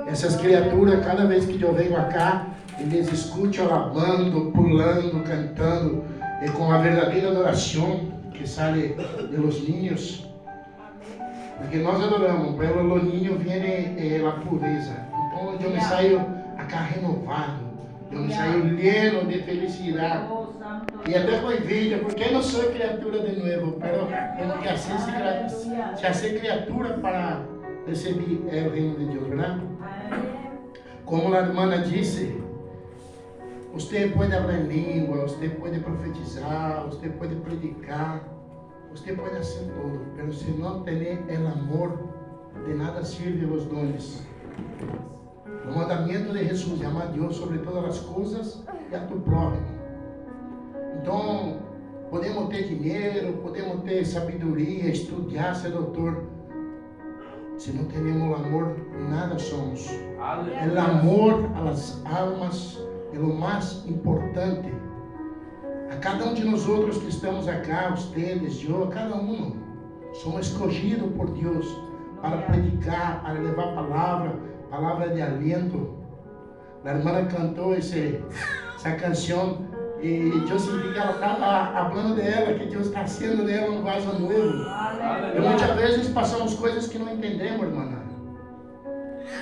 Essas criaturas, cada vez que eu venho cá, eles escutam alabando, pulando, cantando, com a verdadeira adoração que sai de los niños. Porque nós adoramos, pero los niños vem a pureza. Então eu me saio acá renovado, eu me saio lleno de felicidade. E até com envidia, porque não sou criatura de novo, pero tenho que se hacer criatura para receber o reino de Deus, verdade? Como a irmã disse, você pode falar em língua, você pode profetizar, você pode predicar, você pode fazer tudo, mas se não tem o amor, de nada servem os dones. O mandamento de Jesus é amar a Deus sobre todas as coisas e a tu próximo. Então, podemos ter dinheiro, podemos ter sabedoria, estudar, ser doutor. Se não temos amor, nada somos. O amor às almas é o mais importante. A cada de nós outros que estamos aqui, vocês, eu, cada um, somos escolhidos por Deus para predicar, para levar palavra de aliento. A irmã cantou essa canção e eu senti que ela estava falando dela, que Deus está sendo dela um vaso novo. E muitas vezes passamos coisas que não entendemos, irmã.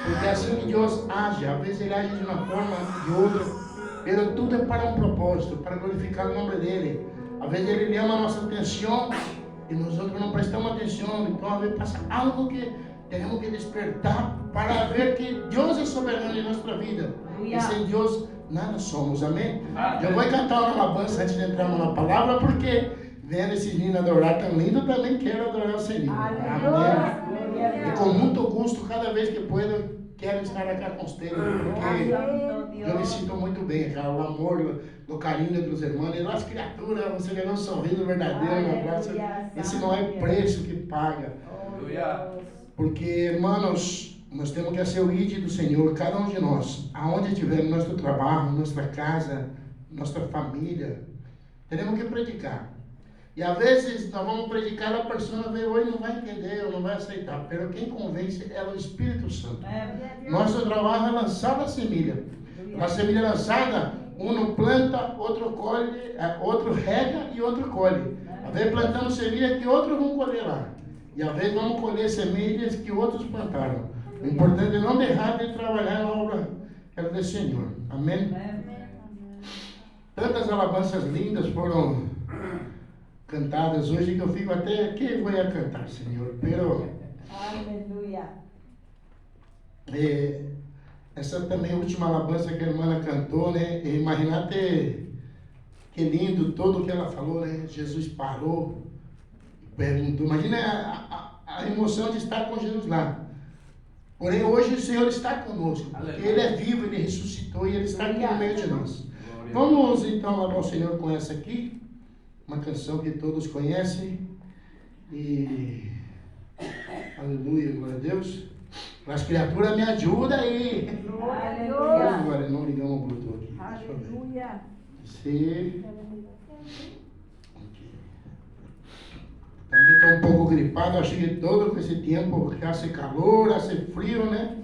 Porque é assim que Deus age. Às vezes Ele age de uma forma, de outra, mas tudo é para um propósito, para glorificar o nome dEle. Às vezes Ele chama a nossa atenção e nós outros não prestamos atenção. Então às vezes passa algo que temos que despertar para ver que Deus é soberano em nossa vida. E sem Deus nada somos, amém? Eu vou cantar uma alabança antes de entrarmos na palavra, porque vendo esses meninos adorar tão lindo, também quero adorar o Senhor. Amém? E com muito gosto, cada vez que puedo, quero estar aqui com vocês, porque eu me sinto muito bem, cara. O amor, o carinho dos irmãos, e das criaturas, você vê um sorriso verdadeiro, um abraço. Esse não é preço que paga. Porque, irmãos, nós temos que ser o ID do Senhor, cada um de nós, aonde estiver, no nosso trabalho, nossa casa, nossa família, teremos que predicar. E às vezes nós vamos predicar, a pessoa vem hoje não vai entender, ou não vai aceitar, mas quem convence é o Espírito Santo. Nosso trabalho é lançar a semilha. A semilha lançada, um planta, outro colhe, outro rega e outro colhe. Às vezes plantamos semilha que outros vão colher lá. E às vezes vamos colher semilhas que outros plantaram. O importante é não deixar de trabalhar na obra do Senhor. Amém? Tantas alabanças lindas foram cantadas hoje que eu fico até que vou cantar, Senhor. Pero, aleluia. Essa também última alabança que a irmã cantou, né? Imaginate que lindo tudo o que ela falou, né? Jesus parou e perguntou. Imagina a emoção de estar com Jesus lá. Porém, hoje o Senhor está conosco, porque Ele é vivo, Ele ressuscitou e Ele está aqui no meio de nós. Vamos então louvar o Senhor com essa aqui, uma canção que todos conhecem. E aleluia, glória a Deus. As criaturas me ajudam aí. Agora não ligamos o Bluetooth aqui. Aleluia. Também estou um pouco gripado, acho que todo com esse tempo, que hace calor, hace frio, né?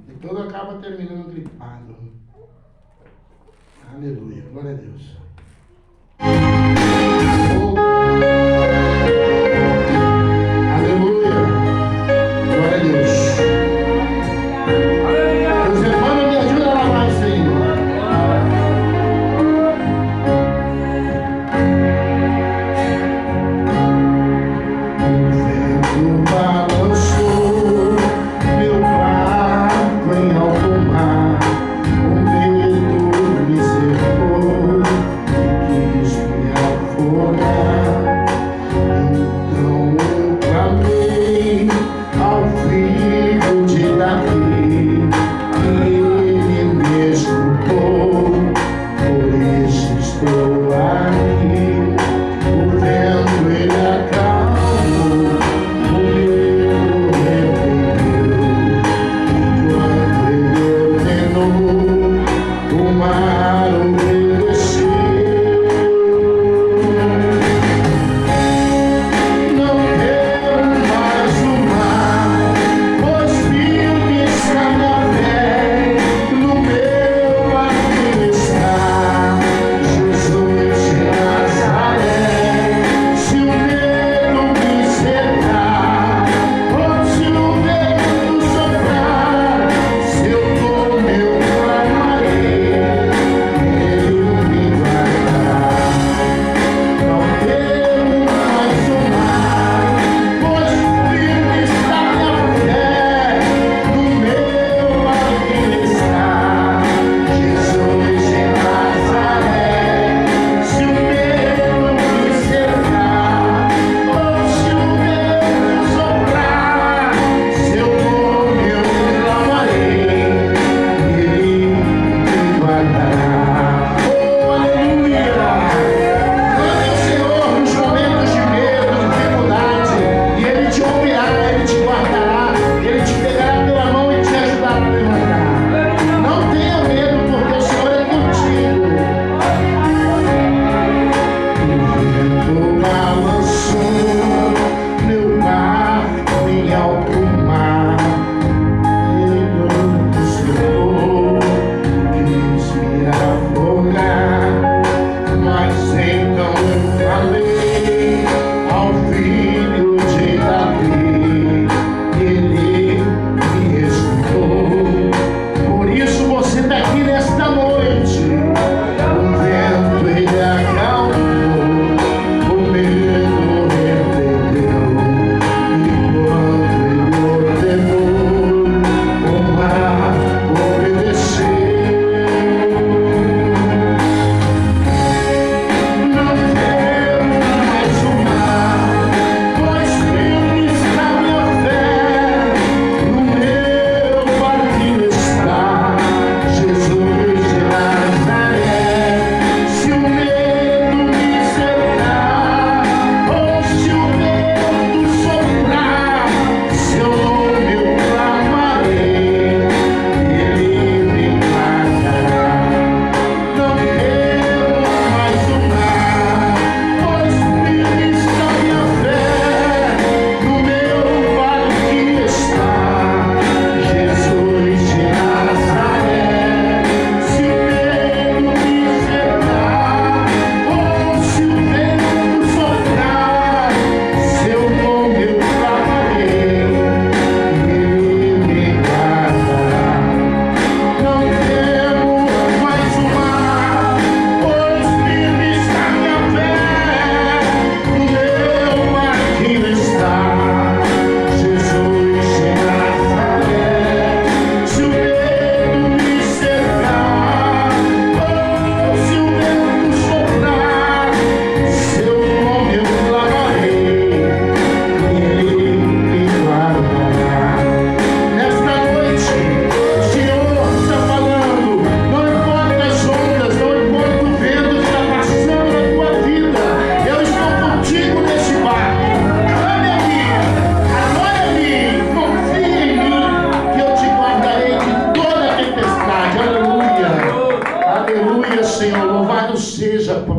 E todo acaba terminando gripado. Aleluia, glória a Deus. Aleluia, glória a Deus. Os irmãos me ajudam a lavar isso aí. Meu barco em alto mar, o medo me cercou.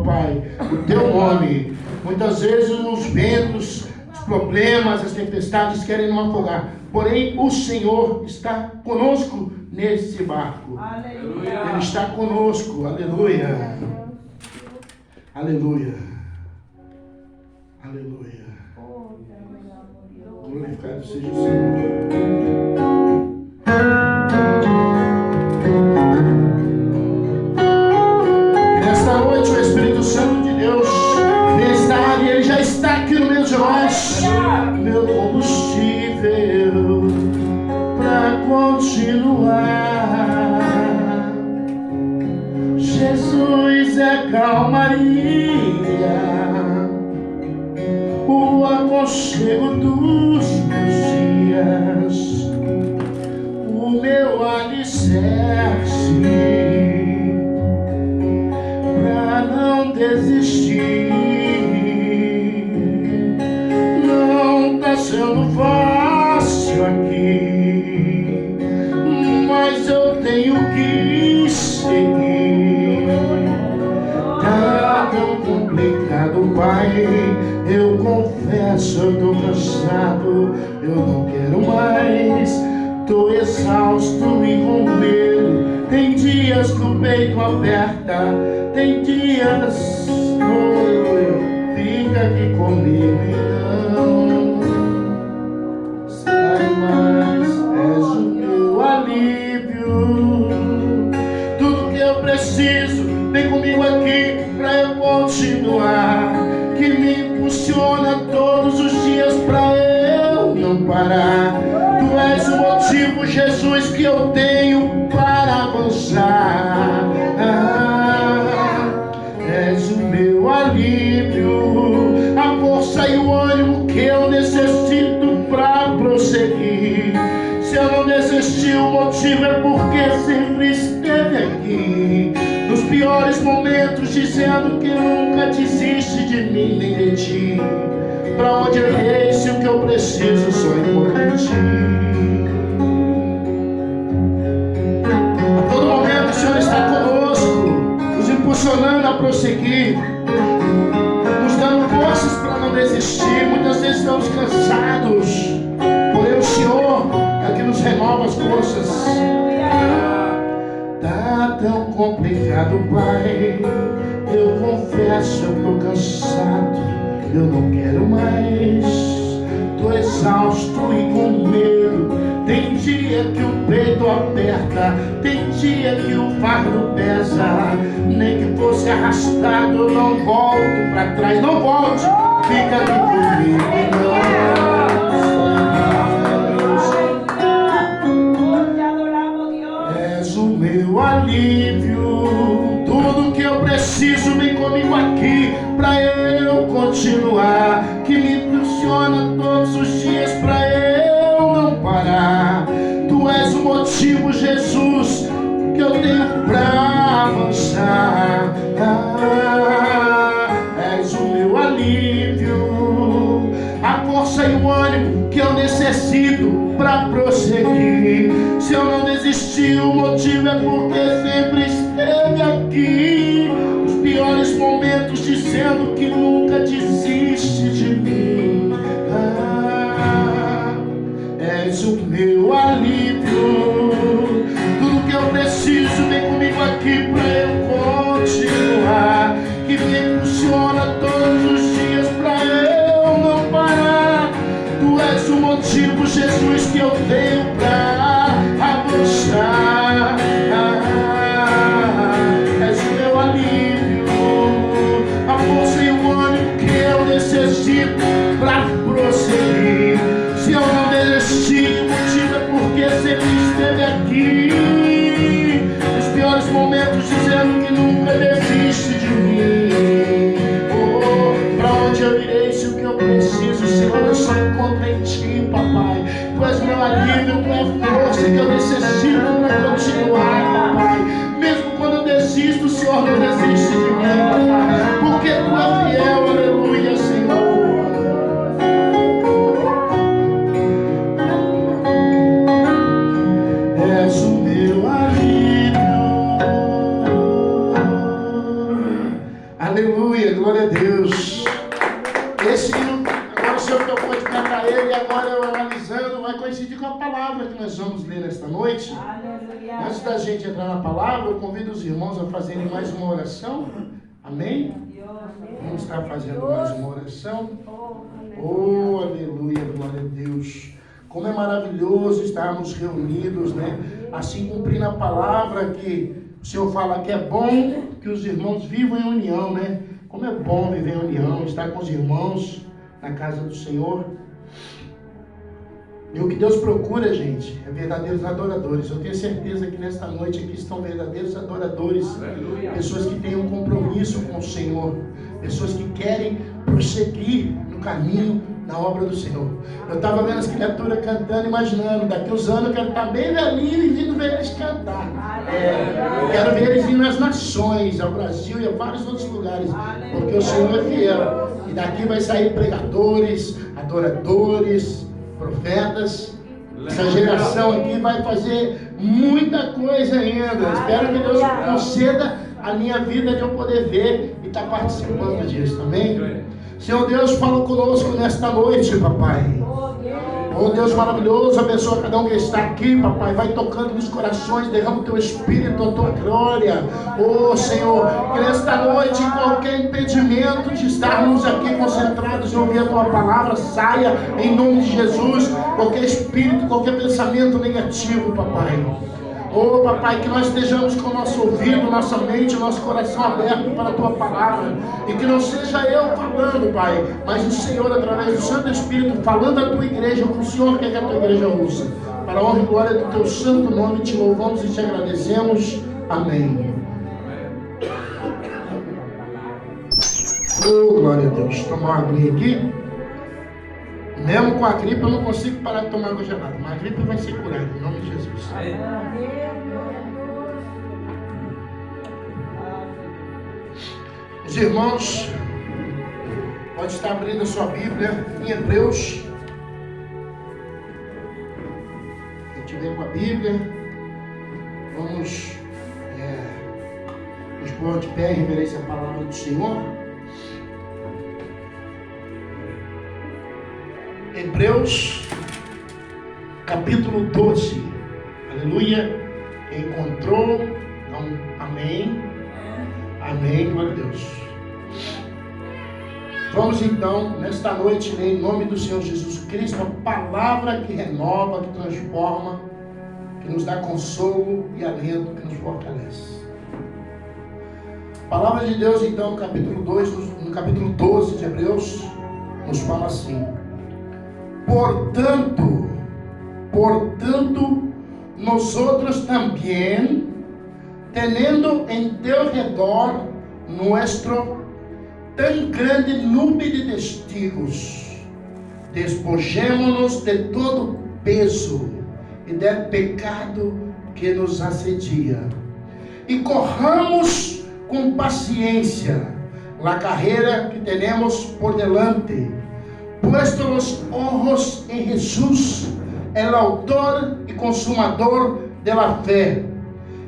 Pai, o Teu nome. Muitas vezes os ventos, os problemas, as tempestades querem nos afogar. Porém, o Senhor está conosco nesse barco. Aleluia. Ele está conosco. Aleluia. Aleluia. Aleluia. Glorificado seja o Senhor. Nesta noite o Espírito Santo de Deus está e Ele já está aqui no meio de nós. Meu combustível para continuar. Jesus é calmaria, o aconchego dos meus dias, o meu alicerce pra não desistir. Não tá sendo fácil aqui, mas eu tenho que seguir. Tá tão complicado, Pai, eu confesso, eu tô cansado, eu não quero mais, tô exausto e com medo. Tem dias que o peito aperta, tem dias fica aqui comigo e não sai mais. És o meu alívio, tudo que eu preciso, vem comigo aqui pra eu continuar, que me impulsiona todos os dias pra eu não parar. Tu és o motivo, Jesus, que eu tenho para avançar. És o meu alívio, a força e o ânimo que eu necessito para prosseguir. Se eu não desistir, o motivo é porque sempre esteve aqui, nos piores momentos, dizendo que nunca desiste de mim nem de ti. Pra onde eu irei se o que eu preciso só encontro em ti? A todo momento o Senhor está conosco, nos impulsionando a prosseguir, nos dando forças para não desistir. Muitas vezes estamos cansados, porém o Senhor é que nos renova as forças. Tá tão complicado, Pai, eu confesso, eu tô cansado, eu não quero mais, tô exausto e com medo. Tem dia que o peito aperta, tem dia que o fardo pesa. Nem que fosse arrastado, eu não volto pra trás, não volte, fica aqui comigo. És o meu alívio, tudo que eu preciso, vem comigo aqui pra eu continuar, que me impulsiona todos os dias pra eu não parar. Tu és o motivo, Jesus, que eu tenho pra avançar. És o meu alívio, a força e o ânimo que eu necessito pra prosseguir. Se eu não desistir, o motivo é porque sempre esteve aqui, nos piores momentos, dizendo que nunca desiste de mim. És o meu alívio, tudo que eu preciso, vem comigo aqui pra eu continuar, que me impulsiona todos os dias pra eu não parar. Tu és o motivo, Jesus, que eu tenho pra avançar. És o meu alívio, a força e o ânimo que eu necessito pra prosseguir. Se eu não desistir, o motivo é porque sempre esteve aqui, nos piores momentos, dizendo que nunca desiste de mim. Oh, pra onde eu irei se o que eu preciso, Senhor, eu só encontro em ti, papai. Tu és meu alívio, tu és a força que eu necessito para continuar, papai. Mesmo quando eu desisto, o Senhor não desiste de mim, papai, porque tu és fiel. Aleluia, Senhor. És o meu alívio. Aleluia. nesta noite. Antes da gente entrar na palavra, eu convido os irmãos a fazerem mais uma oração. Amém? Vamos estar fazendo mais uma oração. Oh, aleluia, glória a Deus. Como é maravilhoso estarmos reunidos, né? Assim cumprindo a palavra que o Senhor fala que é bom que os irmãos vivam em união, né? Como é bom viver em união, estar com os irmãos na casa do Senhor. E o que Deus procura, gente, é verdadeiros adoradores. Eu tenho certeza que nesta noite aqui estão verdadeiros adoradores. Aleluia. Pessoas que têm um compromisso com o Senhor. Pessoas que querem prosseguir no caminho, na obra do Senhor. Eu estava vendo as criaturas cantando, imaginando, daqui uns anos eu quero estar bem velhinho e vindo ver eles cantar. Eu quero ver eles ir nas nações, ao Brasil e a vários outros lugares, porque o Senhor é fiel. E daqui vai sair pregadores, adoradores, profetas. Essa geração aqui vai fazer muita coisa ainda. Espero que Deus conceda a minha vida de eu poder ver e estar participando disso, amém? Senhor Deus, fala conosco nesta noite, papai. Oh Deus maravilhoso, abençoa cada um que está aqui, papai. Vai tocando nos corações, derrama o teu espírito, a tua glória. Oh Senhor, que nesta noite qualquer impedimento de estarmos aqui concentrados e ouvir a tua palavra saia em nome de Jesus. Qualquer espírito, qualquer pensamento negativo, papai. Oh papai, que nós estejamos com o nosso ouvido, nossa mente, nosso coração aberto para a tua palavra. E que não seja eu falando, Pai, mas o Senhor, através do Santo Espírito, falando à tua igreja, o que o Senhor quer que a tua igreja ouça. Para a honra e glória do teu santo nome, te louvamos e te agradecemos. Amém. Oh, glória a Deus. Tomar uma aguinha aqui. Mesmo com a gripe, eu não consigo parar de tomar água gelada. Mas a gripe vai ser curada, em nome de Jesus. Os irmãos, pode estar abrindo a sua Bíblia em Hebreus. Quem tiver com a Bíblia, vamos nos pôr de pé em reverência à palavra do Senhor. Hebreus, capítulo 12. Aleluia. Quem encontrou, então, amém. Amém, glória a Deus. Vamos então, nesta noite, ler em nome do Senhor Jesus Cristo, a palavra que renova, que transforma, que nos dá consolo e alento, que nos fortalece. A palavra de Deus, então, no capítulo 2, no capítulo 12 de Hebreus, nos fala assim: Portanto, nós outros também, tendo em teu redor nuestro tão grande nube de testigos, despojemo-nos de todo peso e do pecado que nos assedia, e corramos com paciência a carreira que temos por delante, puesto los ojos en Jesús, el autor y consumador de la fe,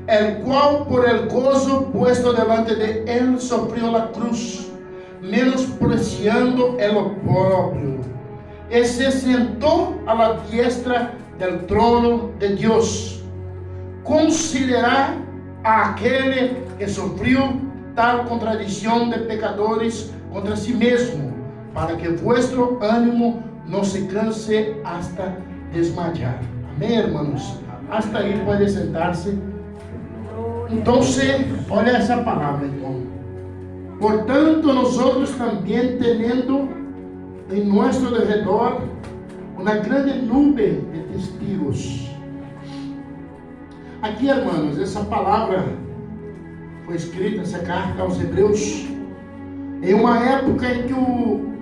el cual por el gozo puesto delante de él sufrió la cruz, menospreciando el oprobio, y se sentó a la diestra del trono de Dios. Considerad a aquel que sufrió tal contradición de pecadores contra sí mismo, para que vuestro ánimo no se canse hasta desmayar. Amém, irmãos? Hasta aí pode sentar-se. Então, olha essa palavra, então. Portanto, nós também, tendo em nosso redor uma grande nube de testigos. Aqui, irmãos, essa palavra foi escrita, essa carta aos Hebreus, em uma época em que o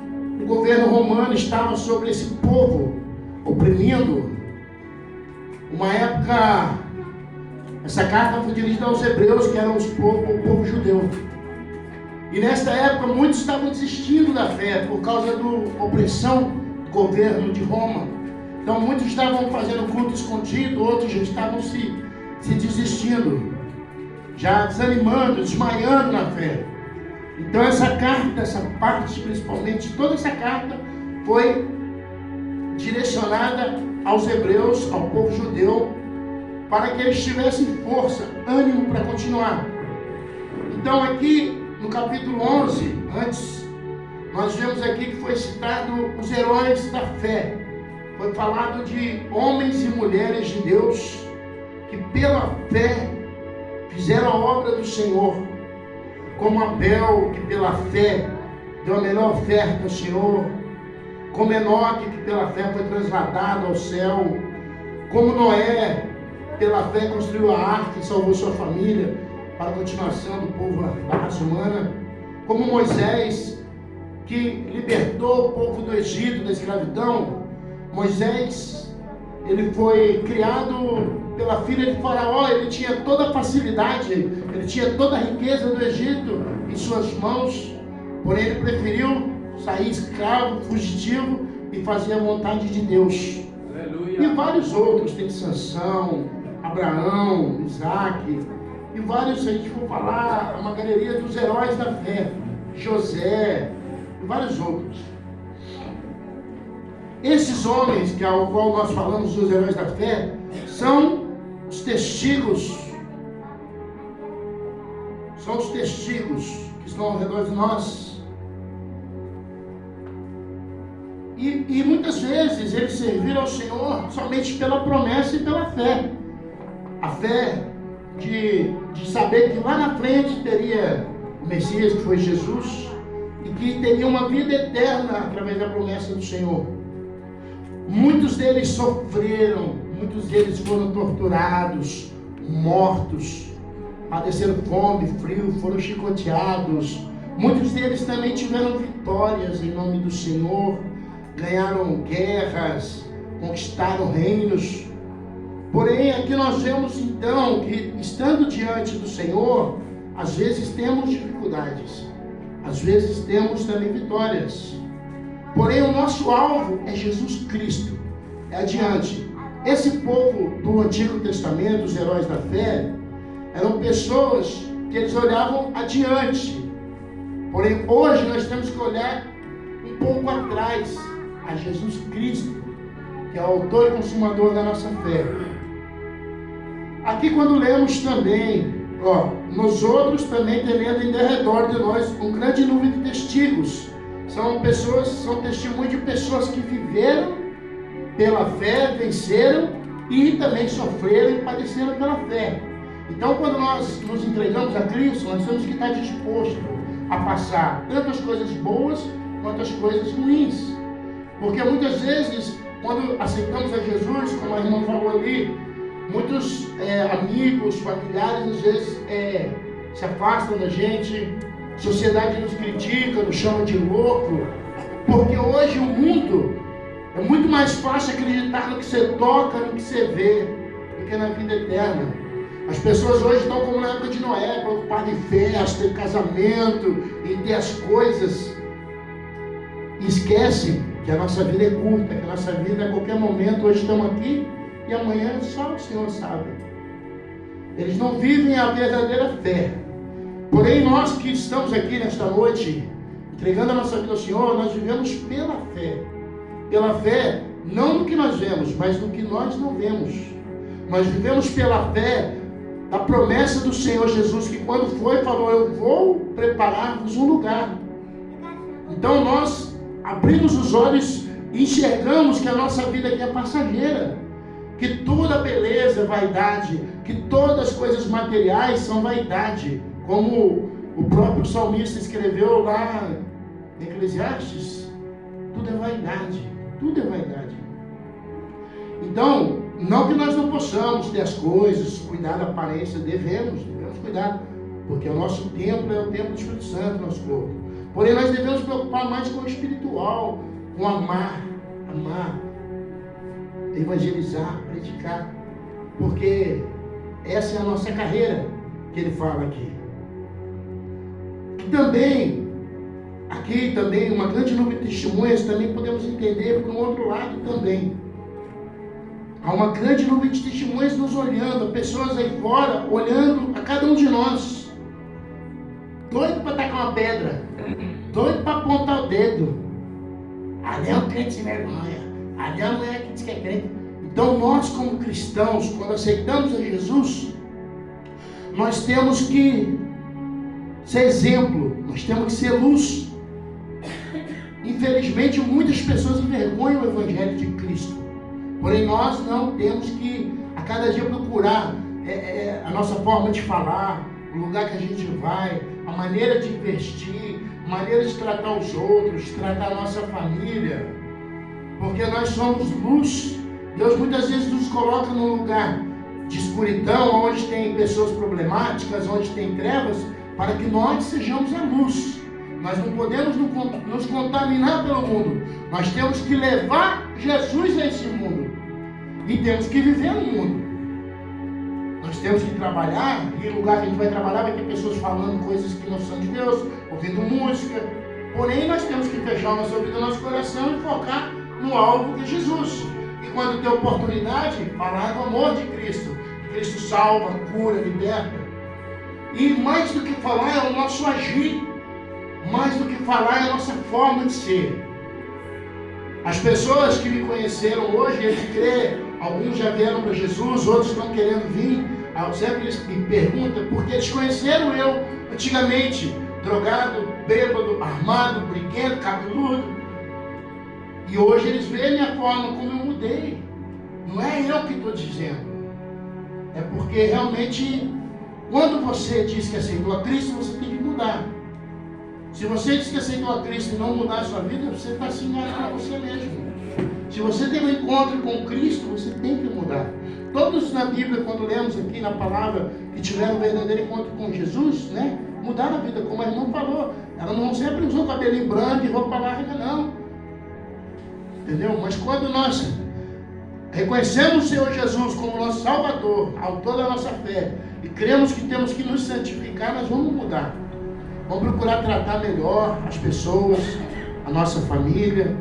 governo romano estava sobre esse povo, oprimindo. Uma época, essa carta foi dirigida aos hebreus, que eram o povo judeu. E nesta época, muitos estavam desistindo da fé, por causa da opressão do governo de Roma. Então, muitos estavam fazendo culto escondido, outros já estavam se desistindo, já desanimando, desmaiando na fé. Então essa carta, essa parte principalmente, toda essa carta foi direcionada aos hebreus, ao povo judeu, para que eles tivessem força, ânimo para continuar. Então aqui no capítulo 11, antes, nós vemos aqui que foi citado os heróis da fé. Foi falado de homens e mulheres de Deus que pela fé fizeram a obra do Senhor, como Abel, que pela fé deu a melhor oferta ao Senhor, como Enoque, que pela fé foi trasladado ao céu, como Noé, pela fé construiu a arca e salvou sua família para a continuação do povo da raça humana, como Moisés, que libertou o povo do Egito, da escravidão. Moisés, ele foi criado pela filha de Faraó, ele tinha toda a facilidade, ele tinha toda a riqueza do Egito em suas mãos, porém ele preferiu sair escravo, fugitivo e fazer a vontade de Deus. Aleluia. E vários outros, tem Sansão, Abraão, Isaac, e vários, se a gente for falar, uma galeria dos heróis da fé, José, e vários outros. Esses homens, que ao qual nós falamos dos heróis da fé, são os testigos que estão ao redor de nós. E muitas vezes eles serviram ao Senhor somente pela promessa e pela fé. A fé de saber que lá na frente teria o Messias, que foi Jesus, e que teria uma vida eterna através da promessa do Senhor. Muitos deles sofreram, muitos deles foram torturados, mortos, padeceram fome, frio, foram chicoteados. Muitos deles também tiveram vitórias em nome do Senhor, ganharam guerras, conquistaram reinos. Porém, aqui nós vemos então que, estando diante do Senhor, às vezes temos dificuldades, às vezes temos também vitórias. Porém, o nosso alvo é Jesus Cristo, é adiante. Esse povo do Antigo Testamento, os heróis da fé, eram pessoas que eles olhavam adiante. Porém, hoje nós temos que olhar um pouco atrás, a Jesus Cristo, que é o autor e consumador da nossa fé. Aqui quando lemos também, nós outros também tendo em derredor de nós um grande número de testigos. São testemunhos de pessoas que viveram pela fé, venceram e também sofreram e padeceram pela fé. Então, quando nós nos entregamos a Cristo, nós temos que estar disposto a passar tanto as coisas boas quanto as coisas ruins. Porque muitas vezes, quando aceitamos a Jesus, como a irmã falou ali, muitos amigos, familiares, às vezes se afastam da gente, a sociedade nos critica, nos chama de louco, porque hoje o mundo é muito mais fácil acreditar no que você toca, no que você vê, do que na vida eterna. As pessoas hoje estão como na época de Noé, preocupadas em festa, em casamento, em ter as coisas, e esquecem que a nossa vida é curta, que a nossa vida a qualquer momento, hoje estamos aqui e amanhã só o Senhor sabe. Eles não vivem a verdadeira fé. Porém, nós que estamos aqui nesta noite, entregando a nossa vida ao Senhor, nós vivemos pela fé. Pela fé, não no que nós vemos, mas no que nós não vemos. Nós vivemos pela fé da promessa do Senhor Jesus, que quando foi, falou: eu vou preparar-vos um lugar. Então nós abrimos os olhos e enxergamos que a nossa vida aqui é passageira, que toda beleza é vaidade, que todas as coisas materiais são vaidade, como o próprio salmista escreveu lá em Eclesiastes. Tudo é vaidade, tudo é vaidade. Então, não que nós não possamos ter as coisas, cuidar da aparência, devemos cuidar, porque o nosso templo é o templo do Espírito Santo, nosso corpo. Porém, nós devemos preocupar mais com o espiritual, com amar, evangelizar, predicar, porque essa é a nossa carreira que ele fala aqui. E também, aqui também, uma grande número de testemunhas, também podemos entender por um outro lado também. Há uma grande número de testemunhas nos olhando, pessoas aí fora olhando a cada um de nós, doido para tacar uma pedra, doido para apontar o dedo. Ali é um crente sem vergonha, ali é uma mulher que diz que é crente. Então nós como cristãos, quando aceitamos a Jesus, nós temos que ser exemplo, nós temos que ser luz. Infelizmente muitas pessoas envergonham o Evangelho de Cristo. Porém nós não temos que a cada dia procurar a nossa forma de falar, o lugar que a gente vai, a maneira de vestir, a maneira de tratar os outros, tratar a nossa família. Porque nós somos luz. Deus muitas vezes nos coloca num lugar de escuridão, onde tem pessoas problemáticas, onde tem trevas, para que nós sejamos a luz. Nós não podemos nos contaminar pelo mundo. Nós temos que levar Jesus a esse mundo. E temos que viver no mundo. Nós temos que trabalhar, e no lugar que a gente vai trabalhar vai ter pessoas falando coisas que não são de Deus, ouvindo música. Porém, nós temos que fechar o nosso ouvido, o nosso coração e focar no alvo que é Jesus. E quando tem oportunidade, falar do amor de Cristo. Cristo salva, cura, liberta. E mais do que falar é o nosso agir. Mais do que falar é a nossa forma de ser. As pessoas que me conheceram hoje, eles creem, alguns já vieram para Jesus, outros estão querendo vir. Sempre eles me perguntam, porque eles conheceram eu antigamente, drogado, bêbado, armado, briguento, cabeludo. E hoje eles veem a forma como eu mudei. Não é eu que estou dizendo. É porque realmente, quando você diz que aceitou a Cristo, você tem que mudar. Se você diz que aceitou a Cristo e não mudar a sua vida, você está se enganando a você mesmo. Se você tem um encontro com Cristo, você tem que mudar. Todos na Bíblia, quando lemos aqui na palavra, que tiveram um verdadeiro encontro com Jesus, né? Mudaram a vida, como a irmã falou. Ela não sempre usou cabelinho branco e roupa larga, não. Entendeu? Mas quando nós reconhecemos o Senhor Jesus como nosso Salvador, autor da nossa fé, e cremos que temos que nos santificar, nós vamos mudar. Vamos procurar tratar melhor as pessoas, a nossa família.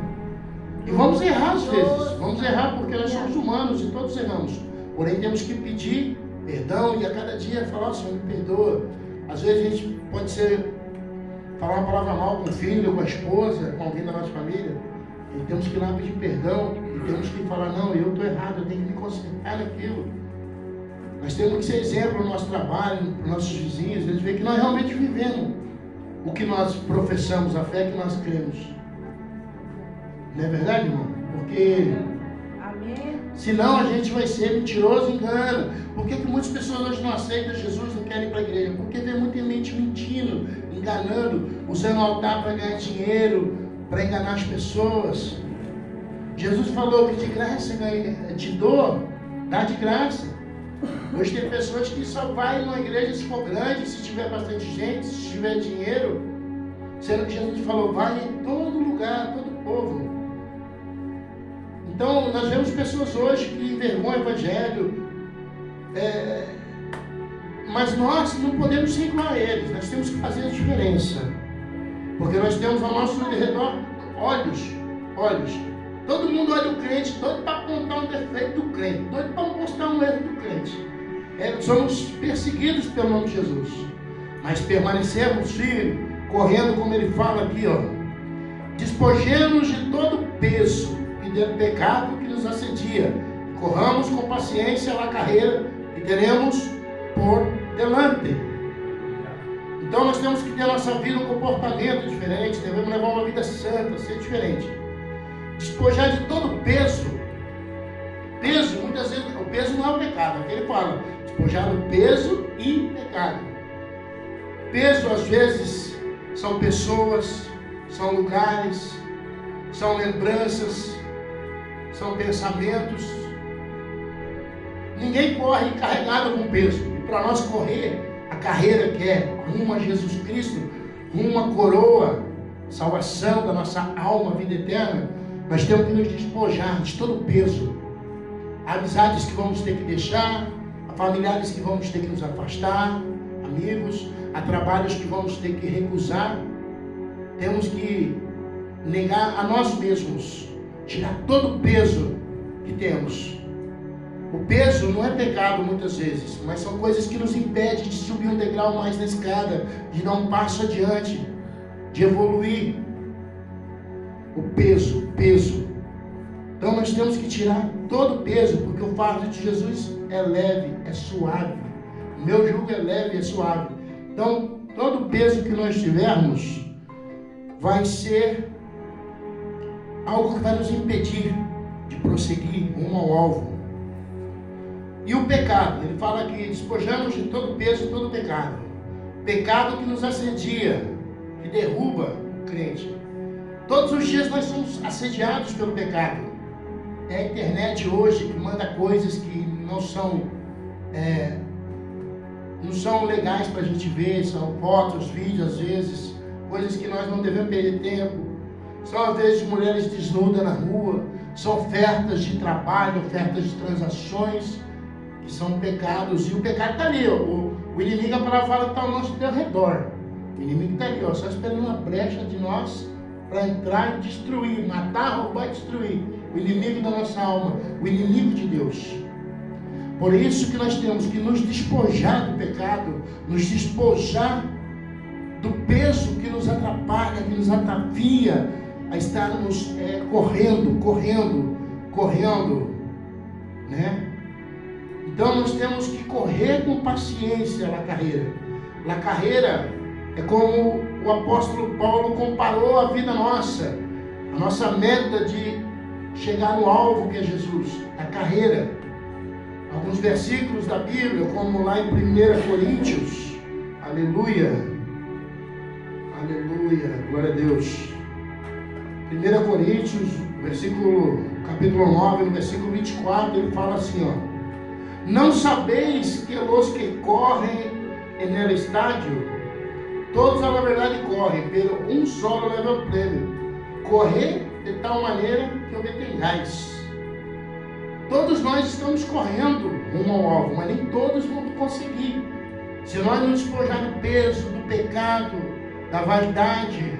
E vamos errar às vezes. Vamos errar porque nós somos humanos e todos erramos. Porém temos que pedir perdão e a cada dia falar: Senhor, me perdoa. Às vezes a gente pode falar uma palavra mal com o filho, com a esposa, com alguém da nossa família. E temos que ir lá pedir perdão. E temos que falar: não, eu estou errado, eu tenho que me consertar naquilo. Nós temos que ser exemplo no nosso trabalho, para os nossos vizinhos. Eles veem que nós realmente vivemos o que nós professamos, a fé que nós cremos. Não é verdade, irmão? Porque senão a gente vai ser mentiroso e engana. Por que muitas pessoas hoje não aceitam Jesus, não querem ir para a igreja? Porque vê muita gente mentindo, enganando, usando o altar para ganhar dinheiro, para enganar as pessoas. Jesus falou que de graça te dou, dá de graça. Hoje tem pessoas que só vai numa igreja se for grande, se tiver bastante gente, se tiver dinheiro. Sendo que Jesus falou: vai em todo lugar, todo povo. Então nós vemos pessoas hoje que envergonham o Evangelho. Mas nós não podemos ser igual a eles. Nós temos que fazer a diferença. Porque nós temos ao nosso redor olhos. Todo mundo olha o crente, doido para apontar um defeito do crente, doido para mostrar um erro do crente. Somos perseguidos pelo nome de Jesus. Mas permanecemos firmes, correndo como ele fala aqui, ó. Despojemos de todo peso e do pecado que nos assedia. Corramos com paciência a carreira que teremos por delante. Então nós temos que ter a nossa vida um comportamento diferente, devemos levar uma vida santa, ser diferente. Despojar de todo peso. Peso, muitas vezes, o peso não é o pecado, é que ele fala. Despojar do peso e pecado. Peso, às vezes, são pessoas, são lugares, são lembranças, são pensamentos. Ninguém corre carregado com peso. E para nós correr a carreira que é rumo a Jesus Cristo, rumo à coroa, salvação da nossa alma, vida eterna, nós temos que nos despojar de todo o peso. Há amizades que vamos ter que deixar, há familiares que vamos ter que nos afastar, amigos, há trabalhos que vamos ter que recusar. Temos que negar a nós mesmos, tirar todo o peso que temos. O peso não é pecado muitas vezes, mas são coisas que nos impedem de subir um degrau mais na escada, de dar um passo adiante, de evoluir. O peso. Então nós temos que tirar todo o peso, porque o fardo de Jesus é leve, é suave. O meu jugo é leve, é suave. Então todo o peso que nós tivermos vai ser algo que vai nos impedir de prosseguir rumo ao alvo. E o pecado, ele fala que despojamos de todo o peso e todo o pecado. Pecado que nos assedia, que derruba o crente. Todos os dias nós somos assediados pelo pecado. É a internet hoje que manda coisas que não são legais para a gente ver, são fotos, vídeos às vezes, coisas que nós não devemos perder tempo. São às vezes mulheres desnudas na rua, são ofertas de trabalho, ofertas de transações, que são pecados, e o pecado está ali, ó. O inimigo, a palavra fala que está ao nosso redor. O inimigo está ali, ó, só esperando uma brecha de nós para entrar e destruir, matar, roubar e destruir. O inimigo da nossa alma, o inimigo de Deus. Por isso que nós temos que nos despojar do pecado, nos despojar do peso que nos atrapalha, que nos atavia a estarmos correndo, né? Então nós temos que correr com paciência na carreira. Na carreira é como o apóstolo Paulo comparou a vida nossa, a nossa meta de chegar no alvo que é Jesus, a carreira. Alguns versículos da Bíblia, como lá em 1 Coríntios, aleluia, glória a Deus. 1 Coríntios, capítulo 9, no versículo 24, ele fala assim, ó: não sabeis que os que correm no estádio, todos na verdade correm, pero um só leva o prêmio. Correr de tal maneira que obtenhais. Todos nós estamos correndo rumo ao alvo, mas nem todos vão conseguir. Se nós não despojar do peso, do pecado, da vaidade,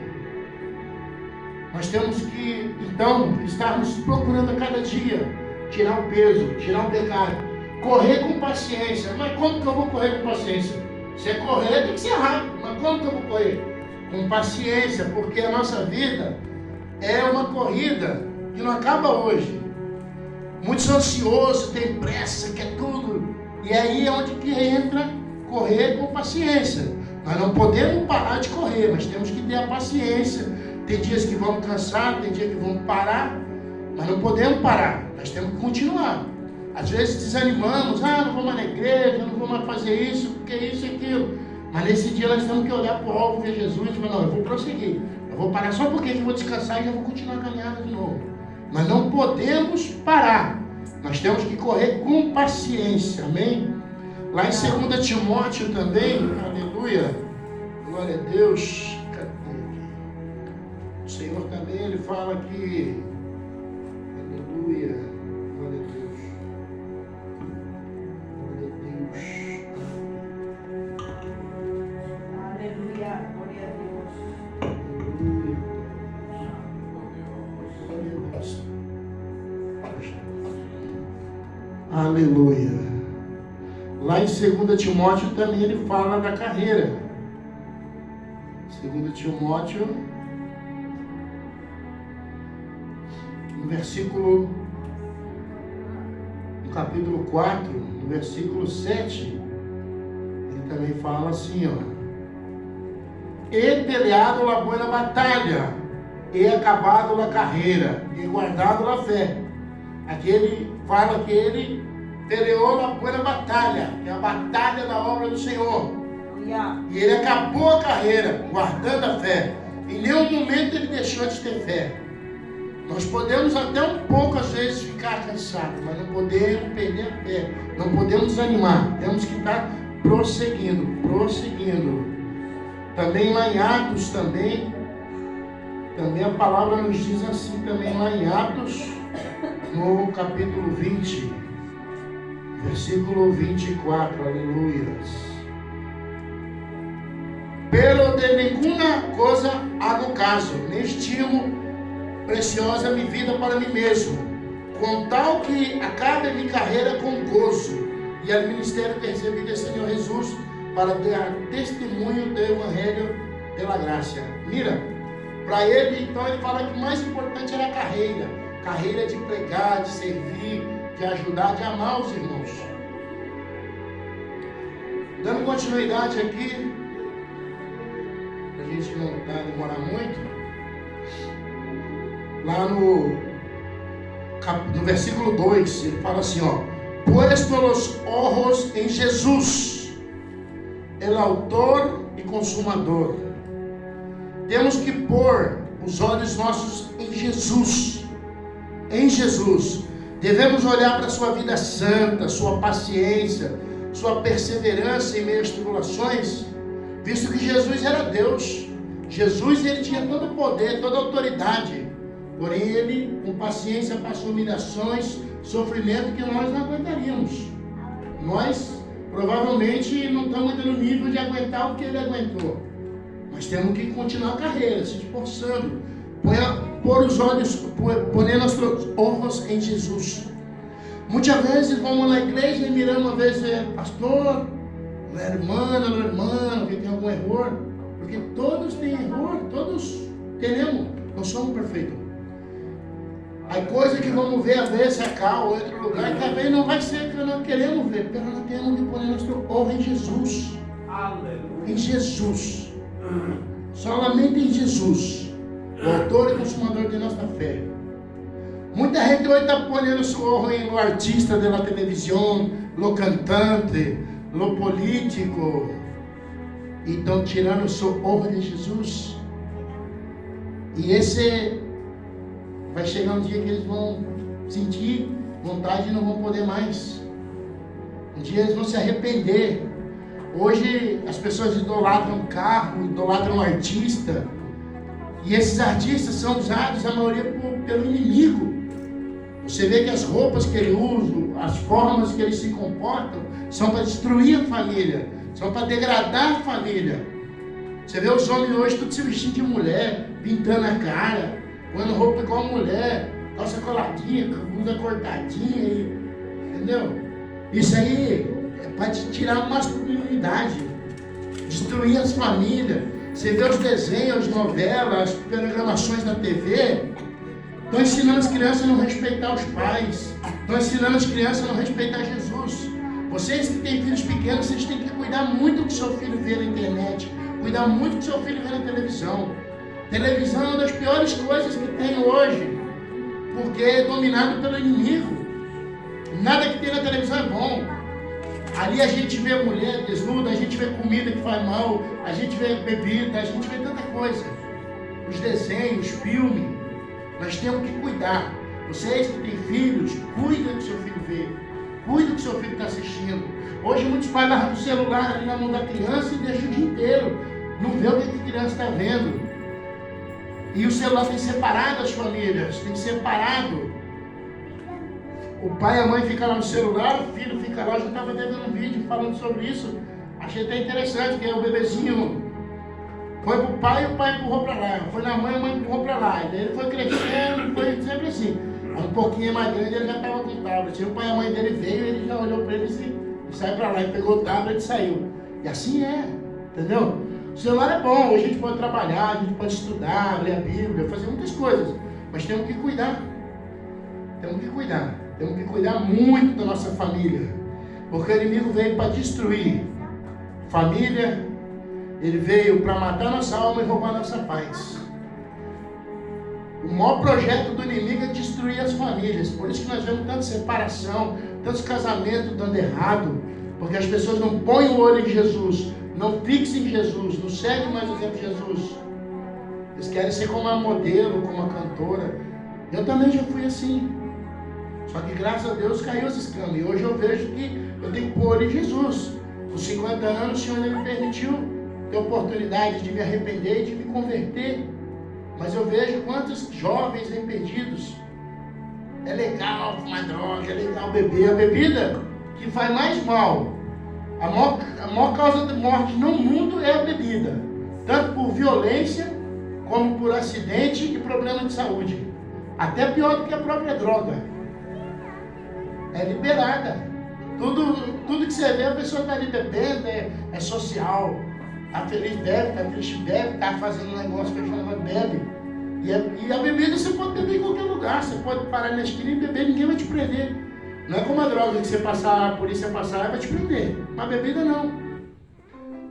nós temos que, então, estarmos procurando a cada dia tirar o peso, tirar o pecado, correr com paciência. Mas como que eu vou correr com paciência? Se é correr, tem que ser rápido. Mas como que eu vou correr? Com paciência, porque a nossa vida é uma corrida que não acaba hoje. Muitos ansiosos, tem pressa, quer tudo. E aí é onde que entra correr com paciência. Nós não podemos parar de correr, mas temos que ter a paciência. Tem dias que vamos cansar, tem dias que vamos parar, mas não podemos parar. Nós temos que continuar. Às vezes desanimamos, não vou mais na igreja, não vou mais fazer isso, porque isso e aquilo. Mas nesse dia nós temos que olhar para o alvo, ver Jesus e falar, não, eu vou prosseguir. Eu vou parar só porque eu vou descansar e já vou continuar a caminhada de novo. Mas não podemos parar. Nós temos que correr com paciência, amém? Lá em 2 Timóteo também, aleluia, glória a Deus. Cadê aqui? O Senhor também, ele fala que, aleluia, glória a Deus. Glória a Deus. Aleluia, glória a Deus. Aleluia. Lá em 2 Timóteo também ele fala da carreira. 2 Timóteo, no versículo, no capítulo 4, no versículo 7, ele também fala assim, ó: e peleado a boa batalha, e acabado a carreira, e guardado a fé. Aqui ele fala que ele peleou a boa batalha, que é a batalha da obra do Senhor. E ele acabou a carreira, guardando a fé. Em nenhum momento ele deixou de ter fé. Nós podemos até um pouco às vezes ficar cansados, mas não podemos perder a fé. Não podemos desanimar. Temos que estar prosseguindo. Também lá em Atos também a palavra nos diz assim também lá em Atos, no capítulo 20, versículo 24, aleluia. Pero de nenhuma coisa hago caso, nem estimo preciosa minha vida para mim mesmo, com tal que acabe a minha carreira com gozo, e ao ministério que recebi do Senhor Jesus, para dar testemunho do Evangelho da graça. Mira, para ele, então, ele fala que o mais importante era a carreira. carreira de pregar, de servir, de ajudar, de amar os irmãos. Dando continuidade aqui, para a gente não demorar muito, lá no versículo 2, ele fala assim, ó: puesto los ojos em Jesus, el autor e consumador. Temos que pôr os olhos nossos em Jesus. Em Jesus. Devemos olhar para a sua vida santa, sua paciência, sua perseverança em meio às tribulações, visto que Jesus era Deus. Jesus, ele tinha todo o poder, toda a autoridade. Porém, ele, com paciência, passou humilhações, sofrimento que nós não aguentaríamos. Nós, provavelmente, não estamos ainda no nível de aguentar o que ele aguentou. Mas temos que continuar a carreira, se esforçando. Pôr os olhos, poner nossos olhos em Jesus. Muitas vezes vamos na igreja e miramos, às vezes, pastor, irmã, que tem algum erro. Porque todos têm erro, todos temos, não somos perfeitos. Há coisa que vamos ver, às vezes, acá ou em outro lugar, que às vezes não vai ser que nós queremos ver, porque nós temos que pôr nosso olho em Jesus. Aleluia. Em Jesus. Solamente em Jesus, o autor e consumador de nossa fé. Muita gente hoje está pondo seu olho no artista da televisão, no cantante, no político, e estão tirando o seu olho de Jesus. E esse vai chegar um dia que eles vão sentir vontade e não vão poder mais. Um dia eles vão se arrepender. Hoje as pessoas idolatram carro, idolatram artista. E esses artistas são usados, a maioria, pelo inimigo. Você vê que as roupas que ele usa, as formas que eles se comportam, são para destruir a família, são para degradar a família. Você vê os homens hoje tudo se vestindo de mulher, pintando a cara, usando roupa igual a mulher, calça coladinha, blusa cortadinha, entendeu? Isso aí é para tirar a masculinidade, destruir as famílias. Você vê os desenhos, as novelas, as programações da TV, estão ensinando as crianças a não respeitar os pais, estão ensinando as crianças a não respeitar Jesus. Vocês que têm filhos pequenos, vocês têm que cuidar muito do que seu filho vê na internet, cuidar muito do que seu filho vê na televisão. Televisão é uma das piores coisas que tem hoje, porque é dominado pelo inimigo. Nada que tem na televisão é bom. Ali a gente vê mulher desnuda, a gente vê comida que faz mal, a gente vê bebida, a gente vê tanta coisa. Os desenhos, filmes, nós temos que cuidar. Vocês que têm filhos, cuidem do que seu filho vê, cuidem do que seu filho está assistindo. Hoje muitos pais largam o celular ali na mão da criança e deixam o dia inteiro, não vê o que a criança está vendo. E o celular tem separado as famílias, tem separado. O pai e a mãe ficam lá no celular, o filho fica lá. Eu já estava vendo um vídeo falando sobre isso. Achei até interessante, que o bebezinho foi para o pai e o pai empurrou para lá. Foi na mãe e a mãe empurrou para lá. E daí ele foi crescendo, foi sempre assim. Um pouquinho mais grande ele já estava com o tablet. E o pai e a mãe dele veio, ele já olhou para ele e saiu para lá. E pegou o tablet e saiu. E assim é, entendeu? O celular é bom, hoje a gente pode trabalhar, a gente pode estudar, ler a Bíblia, fazer muitas coisas. Mas temos que cuidar. Temos que cuidar. Temos que cuidar muito da nossa família, porque o inimigo veio para destruir família, ele veio para matar nossa alma e roubar nossa paz. O maior projeto do inimigo é destruir as famílias, por isso que nós vemos tanta separação, tantos casamentos dando errado, porque as pessoas não põem o olho em Jesus, não fixam em Jesus, não seguem mais o exemplo de Jesus. Eles querem ser como a modelo, como a cantora. Eu também já fui assim. Só que graças a Deus caiu as escamas. E hoje eu vejo que eu tenho que pôr em Jesus. Com 50 anos o Senhor me permitiu ter a oportunidade de me arrepender e de me converter. Mas eu vejo quantos jovens vêm perdidos. É legal fumar droga, é legal beber. A bebida que faz mais mal, a maior causa de morte no mundo é a bebida. Tanto por violência, como por acidente e problema de saúde. Até pior do que a própria droga. É liberada. Tudo que você vê, a pessoa está ali bebendo, é social. Está feliz, bebe, está triste, bebe, está fazendo um negócio que a gente bebe. E a bebida você pode beber em qualquer lugar. Você pode parar na esquina e beber, ninguém vai te prender. Não é como a droga que você passar, a polícia passar, vai te prender. Mas a bebida não.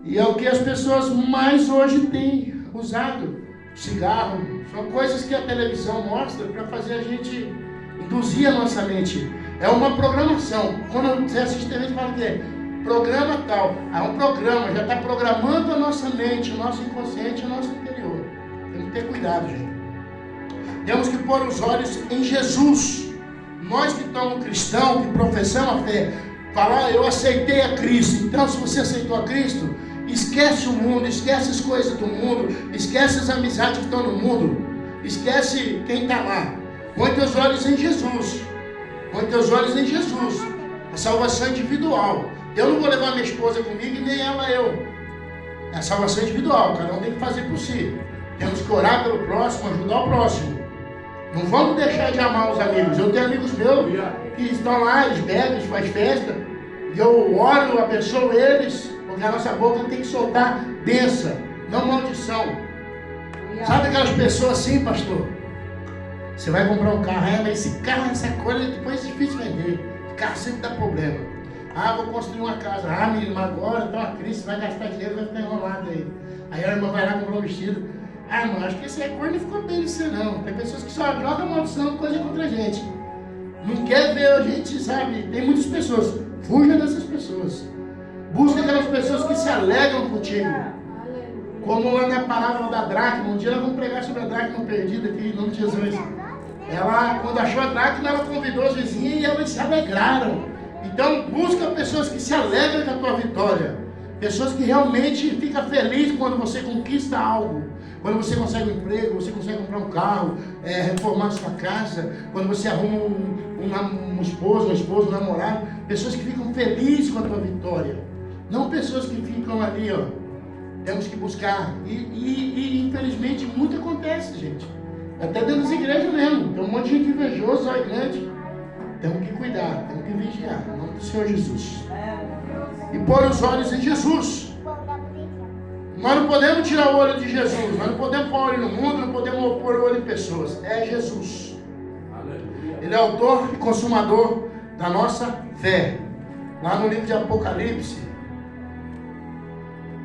E é o que as pessoas mais hoje têm usado. Cigarro. São coisas que a televisão mostra para fazer a gente induzir a nossa mente. É uma programação. Quando você assiste TV, você fala que é programa tal. É um programa, já está programando a nossa mente, o nosso inconsciente, o nosso interior. Temos que ter cuidado, gente. Temos que pôr os olhos em Jesus. Nós que somos cristãos, que professamos a fé, falar, eu aceitei a Cristo. Então, se você aceitou a Cristo, esquece o mundo, esquece as coisas do mundo, esquece as amizades que estão no mundo, esquece quem está lá. Põe teus olhos em Jesus. Põe teus olhos em Jesus. A salvação individual. Eu não vou levar minha esposa comigo e nem ela eu. É a salvação individual. Cada um tem que fazer por si. Temos que orar pelo próximo, ajudar o próximo. Não vamos deixar de amar os amigos. Eu tenho amigos meus que estão lá, eles bebem, eles fazem festa. E eu oro, abençoo eles, porque a nossa boca tem que soltar bênção, não maldição. Sabe aquelas pessoas assim, pastor? Você vai comprar um carro, mas esse carro, essa coisa, depois é difícil vender. O carro sempre dá problema. Vou construir uma casa. Menino, mas agora tá uma crise, você vai gastar dinheiro, vai ficar enrolado aí. Aí a irmã vai lá comprar um vestido. Irmão, acho que esse recorde não ficou bem nisso não. Tem pessoas que só jogam maldição, coisa contra a gente. Não quer ver a gente, sabe? Tem muitas pessoas. Fuja dessas pessoas. Busca aquelas pessoas que se alegram contigo. Como lá na parábola da dracma. Um dia nós vamos pregar sobre a dracma perdida aqui em nome de Jesus. Ela, quando achou a dracma, ela convidou os vizinhos e elas se alegraram. Então, busca pessoas que se alegram com a tua vitória. Pessoas que realmente ficam felizes quando você conquista algo. Quando você consegue um emprego, você consegue comprar um carro, reformar sua casa. Quando você arruma um esposo, um namorado. Pessoas que ficam felizes com a tua vitória. Não pessoas que ficam ali, ó. Temos que buscar. E infelizmente muito acontece, gente. Até dentro das igrejas mesmo. Tem um monte de gente invejosa, olha grande. Temos que cuidar, temos que vigiar. Em nome do Senhor Jesus. E pôr os olhos em Jesus. Nós não podemos tirar o olho de Jesus. Nós não podemos pôr o olho no mundo, não podemos pôr o olho em pessoas. É Jesus. Ele é autor e consumador da nossa fé. Lá no livro de Apocalipse,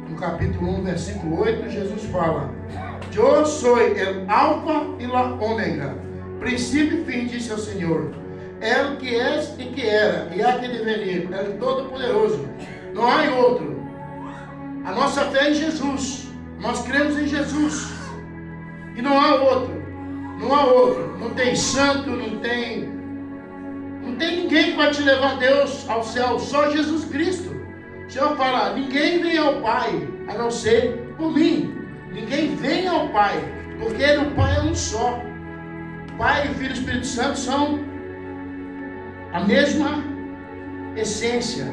no capítulo 1, versículo 8, Jesus fala: Eu sou o Alfa e o Ômega, princípio e fim, disse o Senhor. É o que és e que era, e há que deveria. É o Todo-Poderoso. Não há outro. A nossa fé é em Jesus. Nós cremos em Jesus. E não há outro. Não há outro. Não tem santo, não tem ninguém que vai te levar Deus ao céu. Só Jesus Cristo. O Senhor fala: ninguém vem ao Pai a não ser por mim. Ninguém vem ao Pai, porque o Pai é um só. Pai, Filho e Espírito Santo são a mesma essência,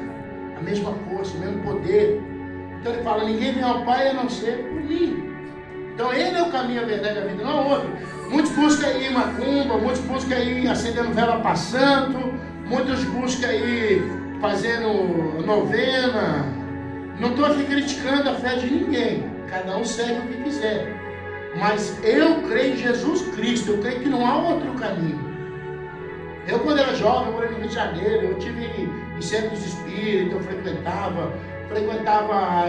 a mesma força, o mesmo poder. Então ele fala: ninguém vem ao Pai a não ser por mim. Então ele é o caminho, a verdade e a vida, não é outro. Muitos buscam ir em macumba, muitos buscam ir acendendo vela para santo, muitos buscam ir fazendo novena. Não estou aqui criticando a fé de ninguém, cada um segue o que quiser. Mas eu creio em Jesus Cristo, eu creio que não há outro caminho. Eu, quando era jovem, eu morei no Rio de Janeiro, eu tive em centros espíritas, eu frequentava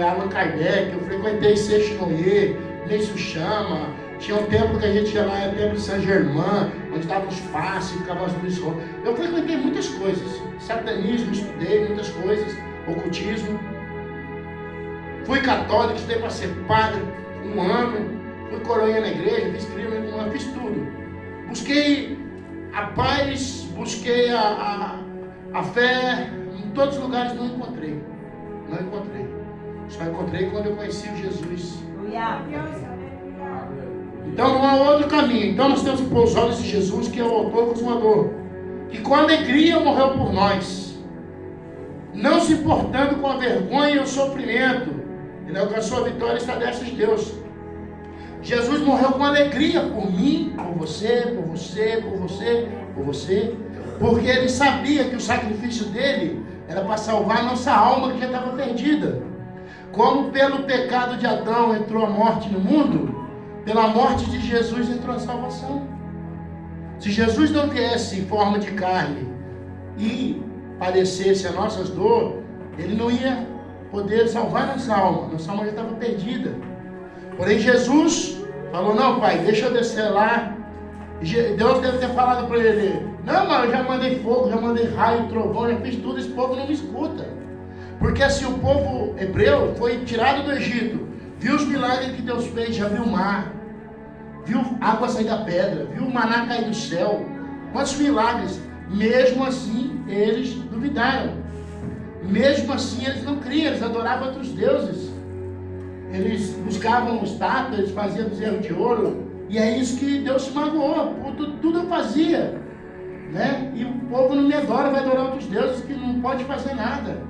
Allan Kardec, eu frequentei Seixinoye, Neiço Chama. Tinha um templo que a gente ia lá, é o templo de Saint-Germain, onde estavam os passes, ficavam as luzes roxas. Eu frequentei muitas coisas, satanismo, estudei muitas coisas, ocultismo. Fui católico, estudei para ser padre 1 ano, fui coroinha na igreja, fiz crime, fiz tudo. Busquei a paz, busquei a fé, em todos os lugares não encontrei. Não encontrei. Só encontrei quando eu conheci o Jesus. Então não há outro caminho. Então nós temos que pôr os olhos de Jesus, que é o autor e consumador, que com alegria morreu por nós, não se importando com a vergonha e o sofrimento. Ele alcançou a vitória e está destra de Deus. Jesus morreu com alegria por mim, por você, por você, por você, por você, porque ele sabia que o sacrifício dele era para salvar a nossa alma que já estava perdida. Como pelo pecado de Adão entrou a morte no mundo, Pela morte de Jesus entrou a salvação. Se Jesus não viesse em forma de carne e padecesse as nossas dores, Ele não ia poder salvar nossa alma já estava perdida. Porém Jesus falou, não, Pai, deixa eu descer lá. Deus deve ter falado para ele, não, mas eu já mandei fogo, já mandei raio, trovão, já fiz tudo, esse povo não me escuta. Porque assim, o povo hebreu foi tirado do Egito, viu os milagres que Deus fez, já viu o mar, viu água sair da pedra, viu o maná cair do céu, quantos milagres. Mesmo assim eles duvidaram, mesmo assim eles não criam, eles adoravam outros deuses, eles buscavam estátuas, eles faziam bezerro de ouro. E é isso que Deus se magoou. Tudo eu fazia, né? E o povo não me adora, vai adorar outros deuses que não pode fazer nada.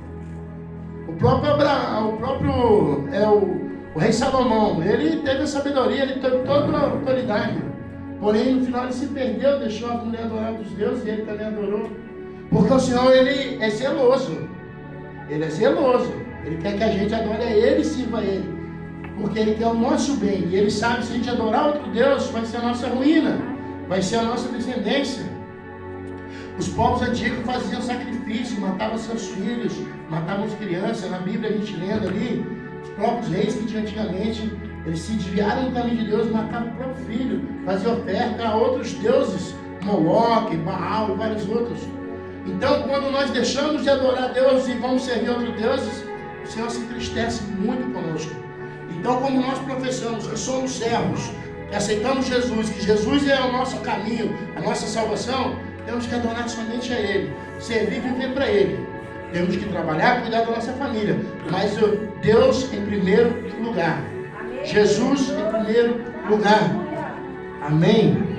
O rei Salomão, ele teve a sabedoria, ele teve toda a autoridade. Porém, no final ele se perdeu, deixou a mulher adorar outros deuses e ele também adorou. Porque o Senhor, ele é zeloso. Ele é zeloso. Ele quer que a gente adore a Ele e sirva a Ele. Porque Ele quer o nosso bem. E Ele sabe que se a gente adorar outro Deus, vai ser a nossa ruína. Vai ser a nossa descendência. Os povos antigos faziam sacrifício, matavam seus filhos, matavam as crianças. Na Bíblia a gente lendo ali, os próprios reis que tinham antigamente, eles se desviaram do caminho de Deus, matavam o próprio filho, faziam oferta a outros deuses, Moloque, Baal e vários outros. Então, quando nós deixamos de adorar a Deus e vamos servir outros deuses, o Senhor se entristece muito conosco. Então, como nós professamos que somos servos, que aceitamos Jesus, que Jesus é o nosso caminho, a nossa salvação, temos que adorar somente a Ele, servir e viver para Ele. Temos que trabalhar e cuidar da nossa família, mas Deus em primeiro lugar. Jesus em primeiro lugar. Amém?